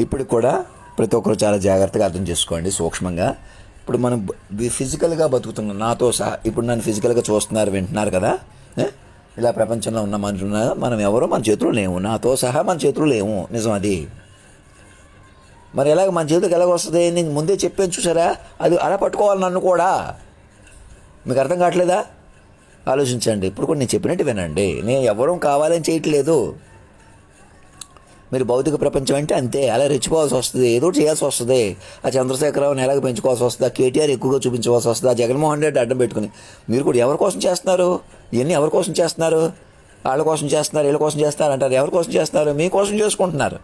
ఇప్పుడు కూడా ప్రతి ఒక్కరు చాలా జాగ్రత్తగా అర్థం చేసుకోండి, సూక్ష్మంగా. ఇప్పుడు మనం ఫిజికల్గా బతుకుతున్నాం, నాతో సహా. ఇప్పుడు నన్ను ఫిజికల్గా చూస్తున్నారు, వింటున్నారు కదా. ఇలా ప్రపంచంలో ఉన్న మనుషులు మనం ఎవరో మన చేతులు లేవు, నాతో సహా మన చేతులు లేవు. నిజం అది. మరి ఎలాగ మన చేతికి ఎలాగ వస్తుంది? నేను ముందే చెప్పాను చూసారా, అది అలా పట్టుకోవాలి నన్ను కూడా. మీకు అర్థం కావట్లేదా? ఆలోచించండి. ఇప్పుడు కూడా నేను చెప్పినట్టు వినండి. నేను ఎవరూ కావాలని చేయట్లేదు. మీరు భౌతిక ప్రపంచం అంటే అంతే, అలా రెచ్చిపోవాల్సి వస్తుంది, ఏదో చేయాల్సి వస్తుంది. ఆ చంద్రశేఖరరావుని ఎలాగ పెంచుకోవాల్సి వస్తుంది, ఆ కేటీఆర్ ఎక్కువగా చూపించవలసి వస్తుంది, ఆ జగన్మోహన్ రెడ్డి అడ్డం పెట్టుకుని. మీరు కూడా ఎవరి కోసం చేస్తున్నారు? ఇవన్నీ ఎవరి కోసం చేస్తున్నారు? వాళ్ళ కోసం చేస్తున్నారు, వీళ్ళ కోసం చేస్తున్నారు అంటారు. ఎవరి కోసం చేస్తున్నారు? మీకోసం చేసుకుంటున్నారు.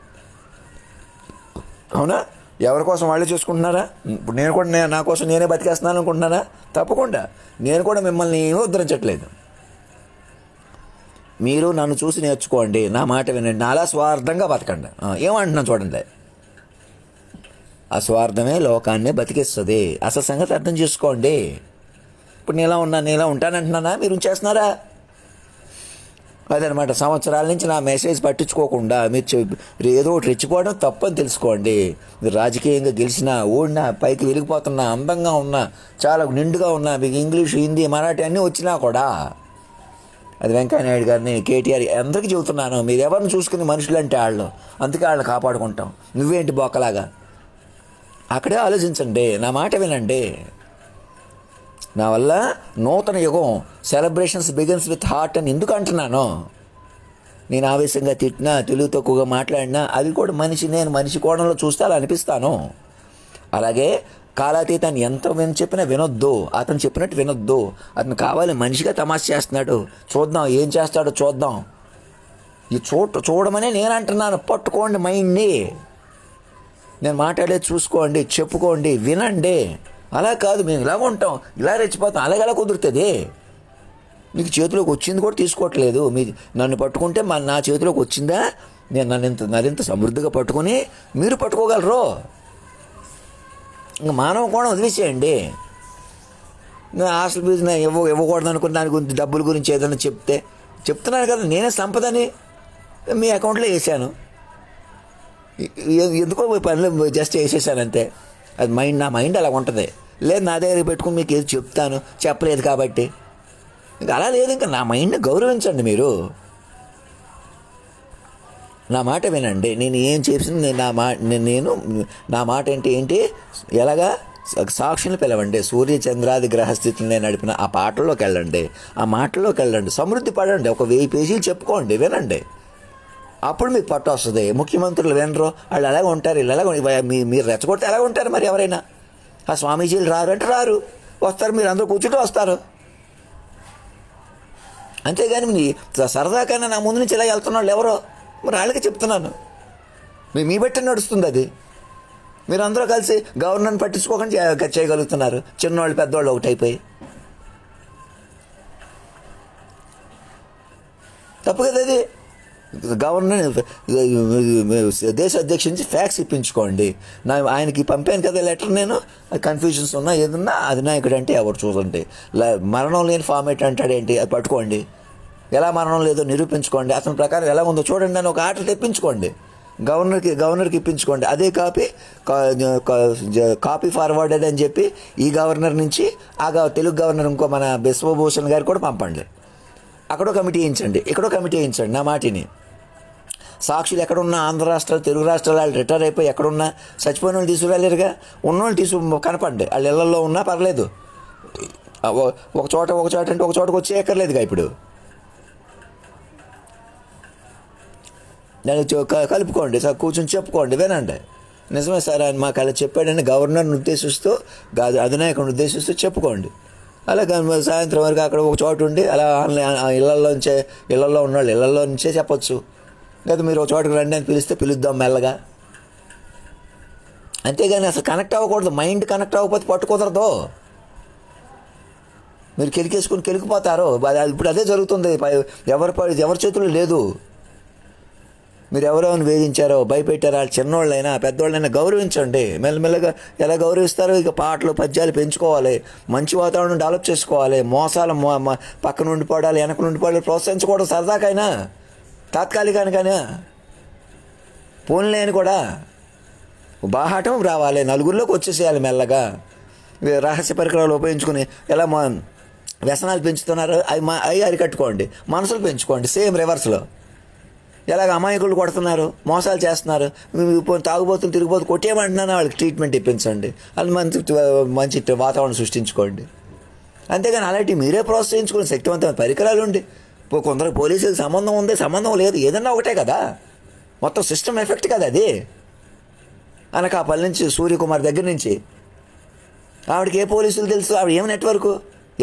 అవునా? ఎవరి కోసం వాళ్ళే చేసుకుంటున్నారా? ఇప్పుడు నేను కూడా నా కోసం నేనే బతికేస్తున్నాను అనుకుంటున్నారా? తప్పకుండా. నేను కూడా మిమ్మల్ని ఉద్ధరించట్లేదు. మీరు నన్ను చూసి నేర్చుకోండి, నా మాట వినండి, నాలా స్వార్థంగా బతకండి. ఏమంటున్నాను చూడండి, ఆ స్వార్థమే లోకాన్ని బతికిస్తుంది. అసలు సంగతి అర్థం చేసుకోండి. ఇప్పుడు నేను ఇలా ఉంటానంటున్నానా? మీరు ఉంచేస్తున్నారా? అదనమాట. సంవత్సరాల నుంచి నా మెసేజ్ పట్టించుకోకుండా మీరు ఏదో ఒకటి రెచ్చిపోవడం తప్పని తెలుసుకోండి. మీరు రాజకీయంగా గెలిచినా, ఓడినా, పైకి వెలిగిపోతున్నా, అందంగా ఉన్నా, చాలా నిండుగా ఉన్నా, మీకు ఇంగ్లీష్, హిందీ, మరాఠీ అన్నీ వచ్చినా కూడా, అది వెంకయ్యనాయుడు గారిని, కేటీఆర్ అందరికీ చెబుతున్నాను, మీరు ఎవరిని చూసుకుని మనుషులు అంటే వాళ్ళు, అందుకే వాళ్ళని కాపాడుకుంటాం. నువ్వేంటి బొక్కలాగా? అక్కడే ఆలోచించండి, నా మాట వినండి. నా వల్ల నూతన యుగం, సెలబ్రేషన్స్ బిగిన్స్ విత్ హార్ట్ అని ఎందుకు అంటున్నాను? నేను ఆవేశంగా తిట్టినా, తెలుగు తక్కువగా మాట్లాడినా, అది కూడా నేను మనిషి కోణంలో చూస్తే అలా అనిపిస్తాను. అలాగే కాలాతీతాన్ని ఎంత చెప్పినా వినొద్దు, అతను చెప్పినట్టు వినొద్దు. అతను కావాలి మనిషిగా తమాషా చేస్తున్నాడు, చూద్దాం ఏం చేస్తాడో చూద్దాం. ఈ చూడమనే నేను అంటున్నాను. పట్టుకోండి మైండ్ని, నేను మాట్లాడేది చూసుకోండి, చెప్పుకోండి, వినండి. అలా కాదు మేము ఇలా ఉంటాం, ఇలా రెచ్చిపోతాం, అలాగలా కుదురుతుంది. మీకు చేతిలోకి వచ్చింది కూడా తీసుకోవట్లేదు. నన్ను పట్టుకుంటే నా చేతిలోకి వచ్చిందా? నేను మరింత సమృద్ధిగా పట్టుకొని మీరు పట్టుకోగలరు. ఇంకా మానవ కోణం వదిలేసేయండి. హాస్టల్ ఫీజు ఇవ్వకూడదు అనుకున్న దాని గురించి, డబ్బుల గురించి ఏదైనా చెప్తున్నాను కదా, నేనే సంపదని మీ అకౌంట్లో వేసాను. ఎందుకో పనులు జస్ట్ వేసేసాను అంతే. అది నా మైండ్ అలా ఉంటుంది. లేదు నా దగ్గర పెట్టుకుని మీకు ఏది చెప్తాను, చెప్పలేదు కాబట్టి. ఇంకా అలా లేదు. ఇంకా నా మైండ్ని గౌరవించండి మీరు. నా మాట వినండి. నేను ఏం చేసింది నా మాట ఏంటి ఎలాగా సాక్షులు పిలవండి. సూర్య చంద్రాది గ్రహస్థితులనే నడిపిన ఆ పాటల్లోకి వెళ్ళండి, ఆ మాటల్లోకి వెళ్ళండి, సమృద్ధి పడండి. ఒక 1000 పేజీలు చెప్పుకోండి, వినండి. అప్పుడు మీకు పట్టు వస్తుంది. ముఖ్యమంత్రులు వినరు, వాళ్ళు అలాగే ఉంటారు, వీళ్ళు అలాగే. మీరు రెచ్చగొడితే ఎలాగ ఉంటారు మరి? ఎవరైనా ఆ స్వామీజీలు రారు అంటే రారు, వస్తారు, మీరు అందరూ కూర్చుంటూ వస్తారు. అంతేగాని సరదాకైనా నా ముందు నుంచి ఇలా వెళ్తున్న వాళ్ళు ఎవరో మరి వాళ్ళకి చెప్తున్నాను. మీ బట్టి నడుస్తుంది అది. మీరు అందరూ కలిసి గవర్నర్ని పట్టించుకోకుండా చేయగలుగుతున్నారు. చిన్నవాళ్ళు పెద్దవాళ్ళు ఒకటైపోయి. తప్పు కదా అది. గవర్నర్ దేశ అధ్యక్షుడి నుంచి ఫ్యాక్స్ ఇప్పించుకోండి. ఆయనకి పంపాను కదా లెటర్. నేను కన్ఫ్యూజన్స్ ఉన్నా ఏదన్నా అధినాయకుడు అంటే ఎవరు చూడండి. మరణం లేని ఫార్మేట్ అంటాడేంటి, అది పట్టుకోండి. ఎలా మరణం లేదో నిరూపించుకోండి. అతని ప్రకారం ఎలా ఉందో చూడండి అని ఒక ఆర్డర్ తెప్పించుకోండి. గవర్నర్కి ఇప్పించుకోండి. అదే కాపీ ఫార్వర్డెడ్ అని చెప్పి ఈ గవర్నర్ నుంచి తెలుగు గవర్నర్ ఇంకో మన బిశ్వభూషణ్ గారికి కూడా పంపండి. అక్కడో కమిటీ వేయించండి, ఇక్కడో కమిటీ వేయించండి. నా మాటిని సాక్షులు ఎక్కడున్నా, ఆంధ్ర రాష్ట్రాలు, తెలుగు రాష్ట్రాలు, వాళ్ళు రిటైర్ అయిపోయి ఎక్కడున్నా చచ్చిపోయిన వాళ్ళు తీసుకురాలేరుగా. ఉన్నోళ్ళు కనపండి. వాళ్ళు ఇళ్లలో ఉన్నా పర్లేదు. ఒక చోట అంటే ఒక చోటకు వచ్చి ఎక్కర్లేదుగా. ఇప్పుడు దాన్ని కలుపుకోండి, సార్ కూర్చొని చెప్పుకోండి, వినండి. నిజమే సార్ ఆయన మాకు అలా చెప్పాడని గవర్నర్ని ఉద్దేశిస్తూ, అధినాయకుడిని ఉద్దేశిస్తూ చెప్పుకోండి. అలా సాయంత్రం వరకు అక్కడ ఒక చోటు ఉండి అలా ఇళ్లలో ఉన్నవాళ్ళు ఇళ్లలో నుంచే చెప్పొచ్చు. లేదా మీరు ఒక చోటుకు రండి అని పిలుద్దాం మెల్లగా. అంతేగాని అసలు కనెక్ట్ అవ్వకూడదు. మైండ్ కనెక్ట్ అవ్వకపోతే పట్టుకుదరదు. మీరు కెలికిపోతారు. ఇప్పుడు అదే జరుగుతుంది. ఎవరి చేతుల్లో లేదు. మీరు ఎవరెవరిని వేధించారో, భయపెట్టారో, వాళ్ళు చిన్నోళ్ళైనా పెద్దోళ్ళైనా గౌరవించండి. మెల్లమెల్లగా ఎలా గౌరవిస్తారో ఇక పాటలు పద్యాలు పెంచుకోవాలి. మంచి వాతావరణం డెవలప్ చేసుకోవాలి. మోసాలు పక్క నుండి పడాలి, వెనక నుండి పడాలి ప్రోత్సహించకూడదు. సరదాకైనా, తాత్కాలికానికైనా, పోన్లే అని కూడా బాహాటం రావాలి, నలుగురిలోకి వచ్చేసేయాలి మెల్లగా. రహస్య పరికరాలు ఉపయోగించుకుని ఎలా వ్యసనాలు పెంచుతున్నారు అవి అరికట్టుకోండి, మనసులు పెంచుకోండి. సేమ్ రివర్స్లో ఎలాగ అమాయకులు కొడుతున్నారు, మోసాలు చేస్తున్నారు, తాగుబోతులు తిరిగిపోతు కొట్టేయమంటున్నాను, వాళ్ళకి ట్రీట్మెంట్ ఇప్పించండి, అది మంచి వాతావరణం సృష్టించుకోండి. అంతేగాని అలాంటి మీరే ప్రోత్సహించుకుని శక్తివంతమైన పరికరాలు ఉండి కొందరు పోలీసులకు సంబంధం ఉంది, సంబంధం లేదు, ఏదన్నా ఒకటే కదా, మొత్తం సిస్టమ్ ఎఫెక్ట్ కదా అది. అనకాపల్లి నుంచి సూర్యకుమార్ దగ్గర నుంచి ఆవిడకి ఏ పోలీసులు తెలుసు, ఆవిడ ఏం నెట్వర్క్,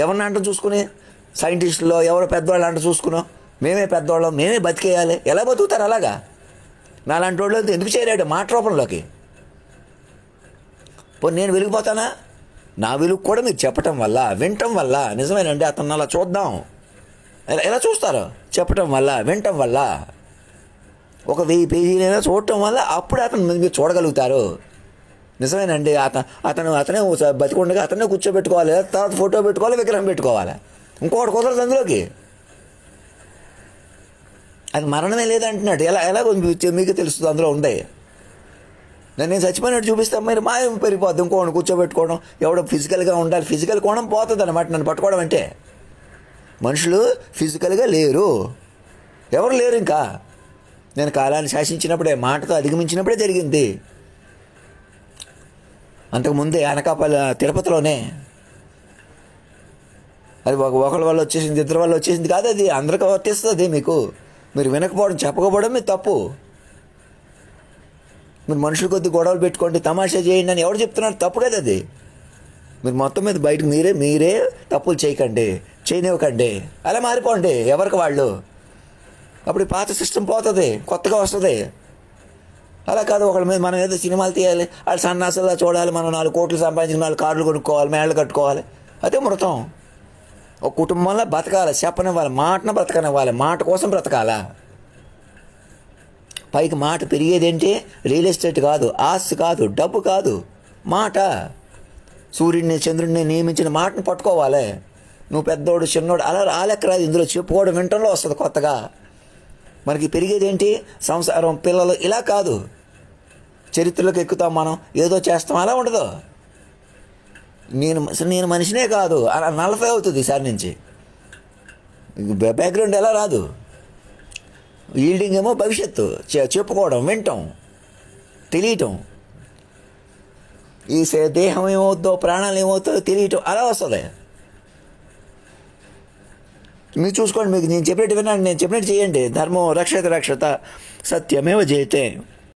ఎవరిని అంట చూసుకుని, సైంటిస్టులో ఎవరో పెద్దవాళ్ళు అంట చూసుకున్నాం, మేమే పెద్దవాళ్ళం, మేమే బతికేయాలి, ఎలా బతుకుతారు అలాగా? నాలాంటి వాళ్ళు ఎందుకు చేరాడు మాట రూపంలోకి? నేను వెలిగిపోతానా? నా వెలుగు కూడా మీరు చెప్పటం వల్ల, వినటం వల్ల, నిజమేనండి అతను అలా చూద్దాం, ఎలా చూస్తారు? చెప్పటం వల్ల, వినటం వల్ల, ఒక 1000 పేజీలైనా చూడటం వల్ల అప్పుడు అతను మీరు చూడగలుగుతారు. నిజమేనండి అతనే బతికుండగా అతనే కూర్చోబెట్టుకోవాలి, తర్వాత ఫోటో పెట్టుకోవాలి, విగ్రహం పెట్టుకోవాలి, ఇంకొకటి కుదరదు అందులోకి. అది మరణమే లేదంటున్నాడు. ఎలాగో మీకు తెలుస్తుంది అందులో ఉంది. నేను చచ్చిపోయినట్టు చూపిస్తాను, మీరు మాయం పెరిగిపోద్ది, ఇంకోటి కూర్చోబెట్టుకోవడం, ఎవడో ఫిజికల్గా ఉండాలి, ఫిజికల్ కోణం పోతుంది అనమాట. నన్ను పట్టుకోవడం అంటే మనుషులు ఫిజికల్గా లేరు, ఎవరు లేరు. ఇంకా నేను కాలాన్ని శాసించినప్పుడే, మాటతో అధిగమించినప్పుడే జరిగింది. అంతకుముందే అనకాపల్లి తిరుపతిలోనే అది ఒకళ్ళ వల్ల వచ్చేసింది, ఇద్దరు వల్ల వచ్చేసింది కాదు, అది అందరికీ వర్తిస్తుంది. మీరు వినకపోవడం, చెప్పకపోవడం మీ తప్పు. మీరు మనుషుల కొద్ది గొడవలు పెట్టుకోండి, తమాషా చేయండి అని ఎవరు చెప్తున్నారు? తప్పు కదా అది. మీరు మొత్తం మీద బయటకు మీరే తప్పులు చేయనివ్వకండి, అలా మారిపోండి ఎవరికి వాళ్ళు. అప్పుడు పాత సిస్టమ్ పోతుంది, కొత్తగా వస్తుంది. అలా కాదు, ఒకళ్ళ మీద మనం ఏదో సినిమాలు తీయాలి, వాళ్ళు సన్నాసులా చూడాలి, మనం 4 కోట్లు సంపాదించిన 4 కార్లు కొనుక్కోవాలి, మేళ్ళు కట్టుకోవాలి, అదే మృతం. ఒక కుటుంబంలో బతకాలి, చెప్పనివ్వాలి, మాటను బ్రతకనివ్వాలి, మాట కోసం బ్రతకాలా. పైకి మాట పెరిగేదేంటి? రియల్ ఎస్టేట్ కాదు, ఆస్తి కాదు, డబ్బు కాదు, మాట. సూర్యుడిని చంద్రుడిని నియమించిన మాటను పట్టుకోవాలి. నువ్వు పెద్దోడు చిన్నోడు అలా లెక్క రాదు, ఇందులో చెప్పుకోవడం వింటంలో వస్తుంది కొత్తగా. మనకి పెరిగేదేంటి? సంసారం, పిల్లలు, ఇలా కాదు. చరిత్రలోకి ఎక్కుతాం మనం, ఏదో చేస్తాం, అలా ఉండదు. నేను మనిషినే కాదు అలా 40 అవుతుంది ఈసారి నుంచి. బ్యాక్గ్రౌండ్ ఎలా రాదు. ఈల్డింగ్ ఏమో భవిష్యత్తు, చెప్పుకోవడం, వినటం, తెలియటం. ఈ దేహం ఏమవుతుందో, ప్రాణాలు ఏమవుతుందో తెలియటం, అలా వస్తుంది. మీరు చూసుకోండి, మీకు నేను చెప్పినట్టు వినండి, నేను చెప్పినట్టు చేయండి. ధర్మం రక్షత సత్యమేవ జయతే.